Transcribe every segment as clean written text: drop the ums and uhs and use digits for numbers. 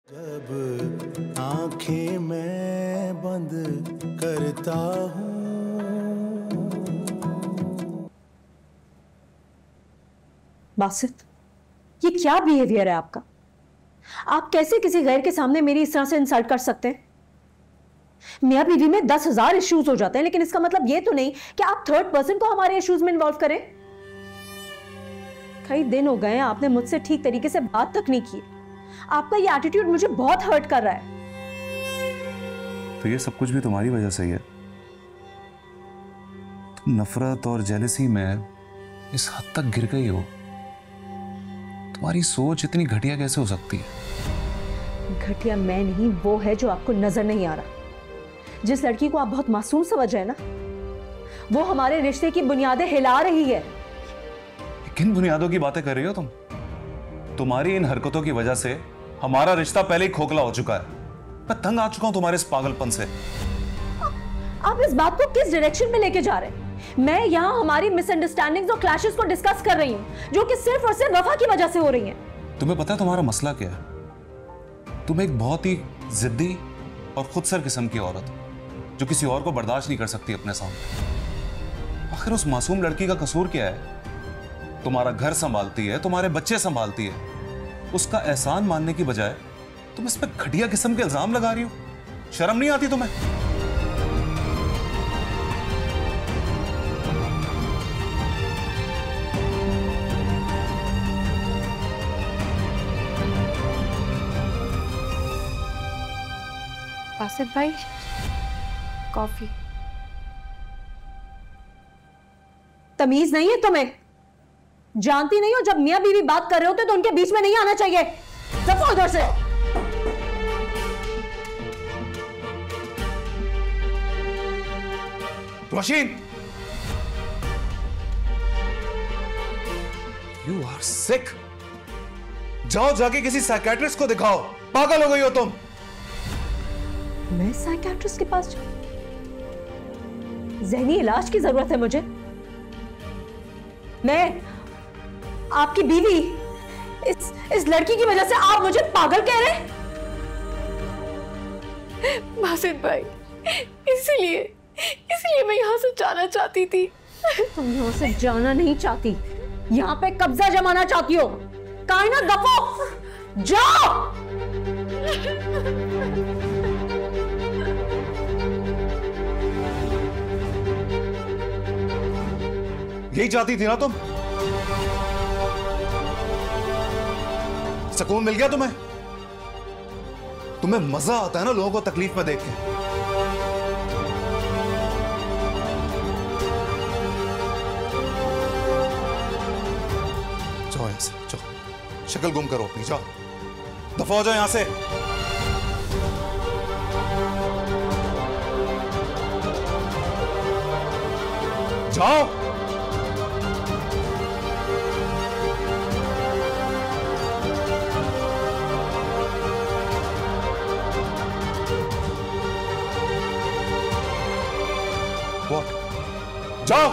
जब आंखें मैं बंद करता हूँ। बासित, ये क्या बिहेवियर है आपका? आप कैसे किसी गैर के सामने मेरी इस तरह से इंसल्ट कर सकते हैं? मियां बीवी में 10,000 इश्यूज हो जाते हैं, लेकिन इसका मतलब ये तो नहीं कि आप थर्ड पर्सन को हमारे इश्यूज में इन्वॉल्व करें। कई दिन हो गए आपने मुझसे ठीक तरीके से बात तक नहीं की। आपका ये एटीट्यूड मुझे बहुत हर्ट कर रहा है। तो ये सब कुछ भी तुम्हारी वजह से ही है। तुम नफरत और जेलसी में इस हद तक गिर गई हो। तुम्हारी सोच इतनी घटिया कैसे हो सकती है? घटिया मैं नहीं, वो है जो आपको नजर नहीं आ रहा। जिस लड़की को आप बहुत मासूम समझ रहे हैं ना, वो हमारे रिश्ते की बुनियादें हिला रही है। किन बुनियादों की बातें कर रही हो तुम? तुम्हारी इन हरकतों की वजह से हमारा रिश्ता पहले ही खोखला हो चुका है। मैं तंग आ चुका हूं तुम्हारे इस पागलपन से। आप इस बात को किस डायरेक्शन में लेके जा रहे हैं? मैं यहाँ हमारी मिसअंडरस्टैंडिंग्स और क्लैशेस को डिस्कस कर रही हूँ, जो कि सिर्फ और सिर्फ वफा की वजह से हो रही हैं। तुम्हें पता है तुम्हारा मसला क्या है? तुम एक बहुत ही जिद्दी और खुदसर किस्म की औरत हो, जो किसी और को बर्दाश्त नहीं कर सकती अपने सामने। आखिर उस मासूम लड़की का कसूर क्या है? तुम्हारा घर संभालती है, तुम्हारे बच्चे संभालती है। उसका एहसान मानने की बजाय तुम इस पर घटिया किस्म के इल्जाम लगा रही हो। शर्म नहीं आती तुम्हें? बासित भाई, कॉफी। तमीज नहीं है तुम्हें? जानती नहीं हो जब मियां बीवी बात कर रहे होते तो उनके बीच में नहीं आना चाहिए। दफा उधर से। Rosheen, you are sick. जाओ जाके किसी साइकियाट्रिस्ट को दिखाओ। पागल हो गई हो तुम। मैं साइकियाट्रिस्ट के पास जाऊं? ज़हनी इलाज की जरूरत है मुझे। मैं आपकी बीवी, इस लड़की की वजह से आप मुझे पागल कह रहे हैं? बासित भाई, इसलिए मैं यहाँ से जाना चाहती थी। तुम यहाँ से जाना नहीं चाहती, यहाँ पे कब्जा जमाना चाहती हो। कायना दफो, जाओ। यही चाहती थी ना तुम? सुकून मिल गया तुम्हें? तुम्हें मजा आता है ना लोगों को तकलीफ में देख के? जाओ यहां से, जाओ। शक्ल गुम करो अपनी, जाओ। दफा हो जाओ यहां से। जाओ। जाओ।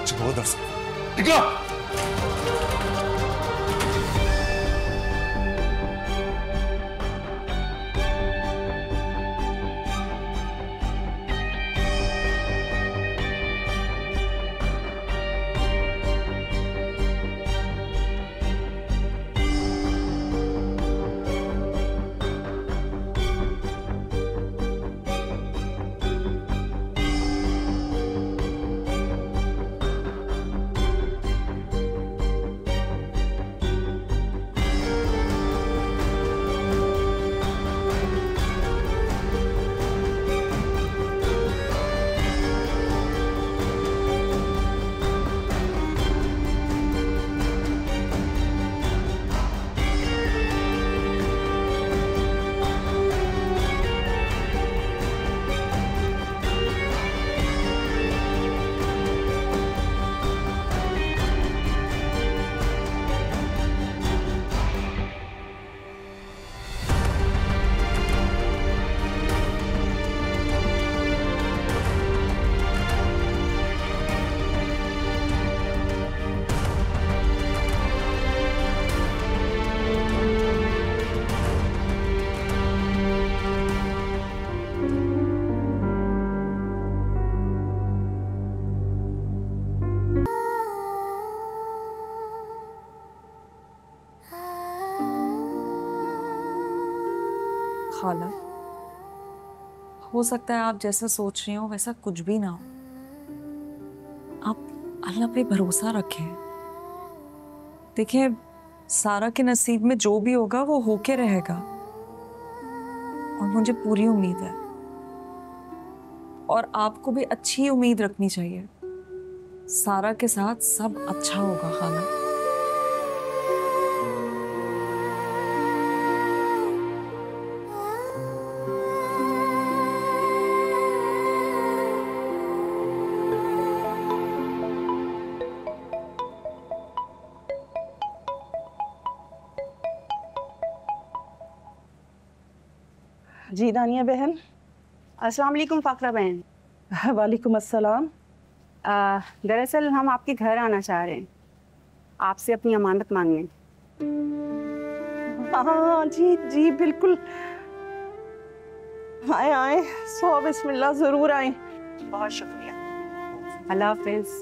चलो उधर से निकलो। खाला, हो सकता है आप जैसा सोच रही हो वैसा कुछ भी ना हो। आप अल्लाह पे भरोसा रखें। देखिए, सारा के नसीब में जो भी होगा वो होके रहेगा, और मुझे पूरी उम्मीद है। और आपको भी अच्छी उम्मीद रखनी चाहिए। सारा के साथ सब अच्छा होगा खाला। जी दानिया बहन। अस्सलाम वालेकुम फ़ाकरा बहन। वालेकुम अस्सलाम। दरअसल हम आपके घर आना चाह रहे हैं, आपसे अपनी अमानत मांगने। हाँ जी जी बिल्कुल, आए आए, सो बिस्मिल्लाह, ज़रूर आए। बहुत शुक्रिया। अल्लाह हाफिज़।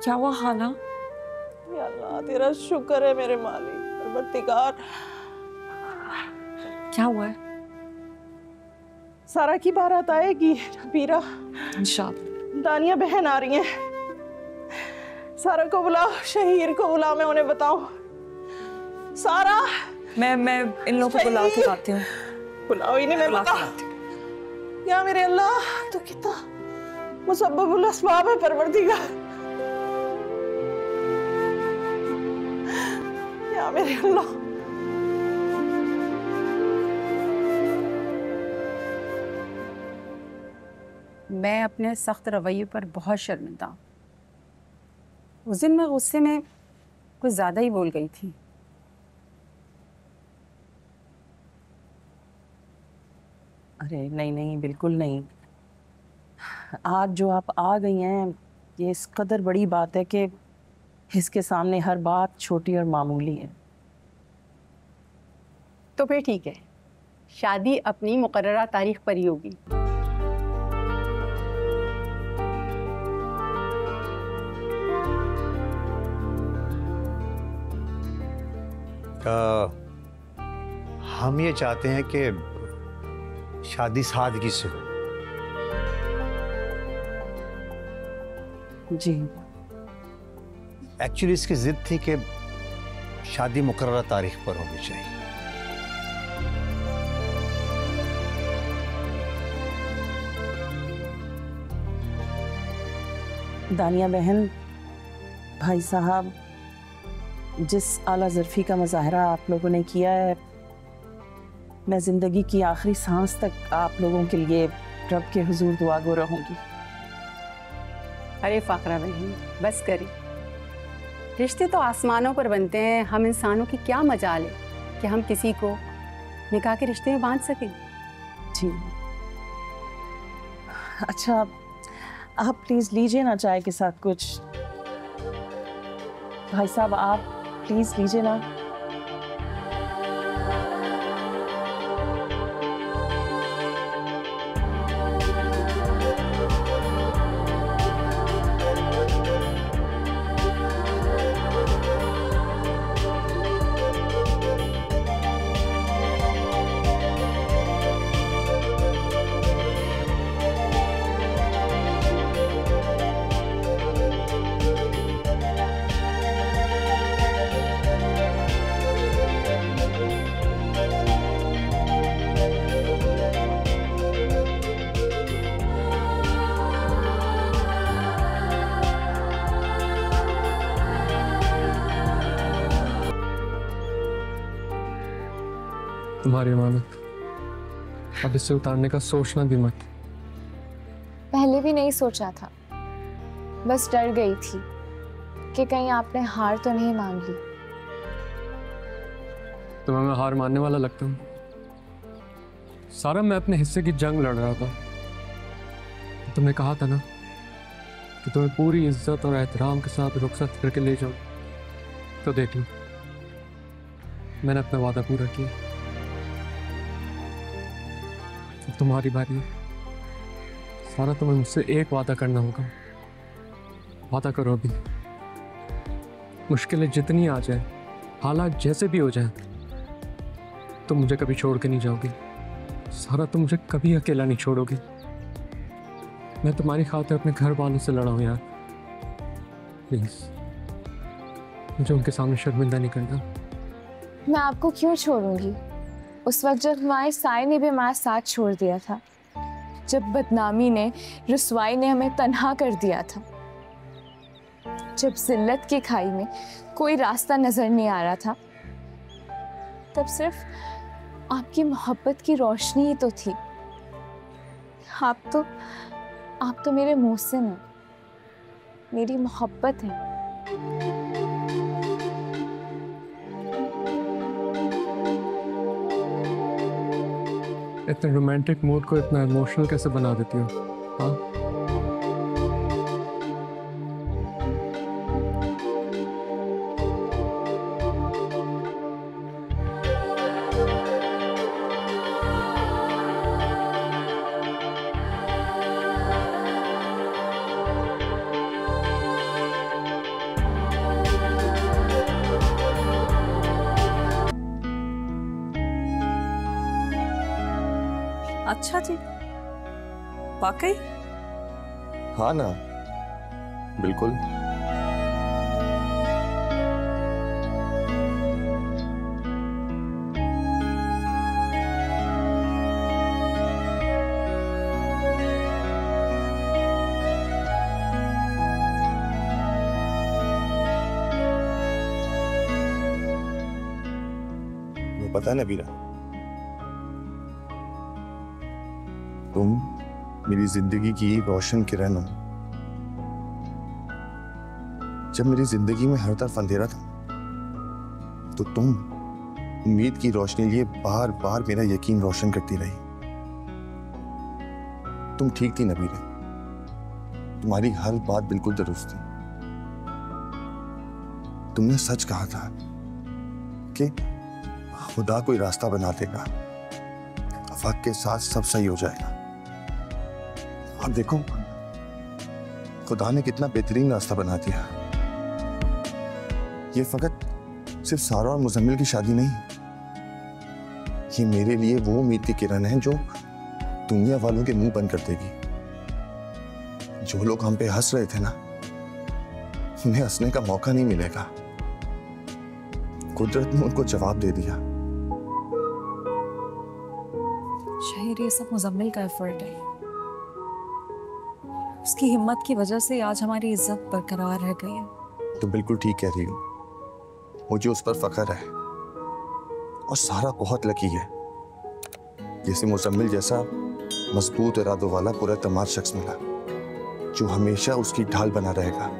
क्या हुआ खाला? या अल्लाह तेरा शुक्र है मेरे मालिक परवरदिगार। क्या हुआ है? सारा की बारात आएगी पीरा। इंशाअल्लाह। दानिया बहन आ रही हैं। सारा को बुलाओ, शहीर को बुलाओ, मैं उन्हें बताऊं। सारा, मैं इन लोगों को बुला के लाती हूँ। बुलाओ इन्हें, मैं बताऊं। या मेरे अल्लाह, तू कितना मुसब्बबुल अस्बाब है परवरदिगार। या मेरे अल्लाह। मैं अपने सख्त रवैये पर बहुत शर्मिंदा हूँ। उस दिन मैं गुस्से में कुछ ज़्यादा ही बोल गई थी। अरे नहीं नहीं, बिल्कुल नहीं। आज जो आप आ गई हैं, ये इस कदर बड़ी बात है कि इसके सामने हर बात छोटी और मामूली है। तो फिर ठीक है, शादी अपनी मुकर्ररा तारीख पर ही होगी। हम ये चाहते हैं कि शादी सादगी से हो। जी एक्चुअली इसकी जिद थी कि शादी मुकर्ररा तारीख पर होनी चाहिए। दानिया बहन, भाई साहब, जिस आला ज़र्फ़ी का मुज़ाहरा आप लोगों ने किया है, मैं ज़िंदगी की आखिरी सांस तक आप लोगों के लिए रब के हुजूर दुआगो रहूँगी। अरे फ़ाकरा बहन, बस करी। रिश्ते तो आसमानों पर बनते हैं, हम इंसानों की क्या मजाल है कि हम किसी को निकाह के रिश्ते में बांध सकें। जी अच्छा, आप प्लीज़ लीजिए ना चाय के साथ कुछ। भाई साहब, आप प्लीज़ लीजिए ना। तुम्हारी अमानत, अब इससे उतारने का सोचना भी मत। पहले भी नहीं सोचा था, बस डर गई थी कि कहीं आपने हार तो नहीं मांग ली। तुम्हें मैं हार मानने वाला लगता हूँ? सारा, मैं अपने हिस्से की जंग लड़ रहा था। तुमने कहा था ना कि तुम्हें पूरी इज्जत और एहतराम के साथ रुखसत करके ले जाऊँ, तो देख लो, मैंने अपना वादा पूरा किया। तुम्हारी बारी है। सारा, तुम्हें मुझसे एक वादा करना होगा। वादा करो अभी। मुश्किलें जितनी आ जाए, हालात जैसे भी हो जाए, तुम मुझे कभी छोड़ के नहीं जाओगी। सारा, तुम मुझे कभी अकेला नहीं छोड़ोगी। मैं तुम्हारी खातिर अपने घर वालों से लड़ा हूं यार। प्लीज मुझे उनके सामने शर्मिंदा नहीं करना। मैं आपको क्यों छोड़ूंगी? उस वक्त जब हमारे साए ने भी हमारा साथ छोड़ दिया था, जब बदनामी ने, रुसवाई ने हमें तन्हा कर दिया था, जब जिल्लत की खाई में कोई रास्ता नजर नहीं आ रहा था, तब सिर्फ आपकी मोहब्बत की रोशनी ही तो थी। आप तो मेरे मोहसिन हैं, मेरी मोहब्बत है। इतने रोमांटिक मूड को इतना इमोशनल कैसे बना देती हो? हाँ, अच्छा जी, वाकई? हाँ ना, बिल्कुल। वो पता है नबीरा, तुम मेरी जिंदगी की रोशन किरण हो। जब मेरी जिंदगी में हर तरफ अंधेरा था, तो तुम उम्मीद की रोशनी लिए बार बार मेरा यकीन रोशन करती रही। तुम ठीक थी नबीरा, तुम्हारी हर बात बिल्कुल दुरुस्त थी। तुमने सच कहा था कि खुदा कोई रास्ता बना देगा, वक्त के साथ सब सही हो जाएगा। और देखो, खुदा ने कितना बेहतरीन रास्ता बना दिया। ये फकत सिर्फ सारा और मुजम्मिल की शादी नहीं, ये मेरे लिए वो उम्मीद की किरण है जो दुनिया वालों के मुंह बंद कर देगी। जो लोग हम पे हंस रहे थे ना, उन्हें हंसने का मौका नहीं मिलेगा। कुदरत ने उनको जवाब दे दिया। शहीर, ये सब मुजम्मिल का एफर्ट है। उसकी हिम्मत की वजह से आज हमारी इज्जत बरकरार रह गई है। तो बिल्कुल ठीक कह रही हो, मुझे उस पर फख्र है। और सारा बहुत लकी है, जैसे मुजम्मिल जैसा मजबूत इरादों वाला पूरा तमाम शख्स मिला, जो हमेशा उसकी ढाल बना रहेगा।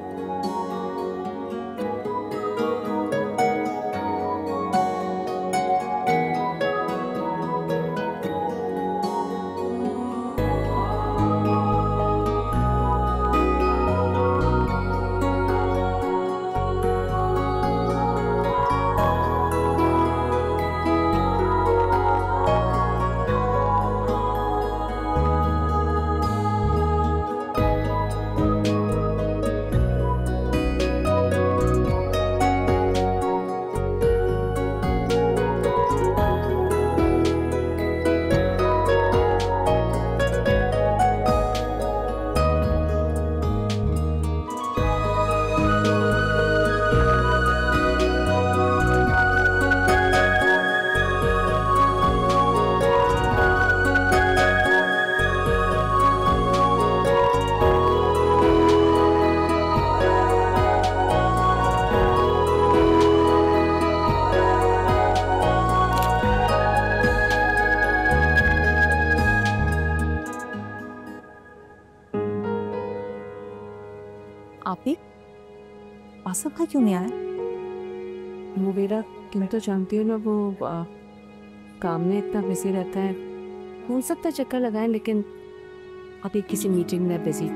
आप ही आसफ का क्यों नहीं आया? मुबीरा, तुम तो जानती हो ना, वो काम में इतना बिजी रहता है। हो सकता है चक्कर लगाएं, लेकिन अभी किसी मीटिंग में बिजी।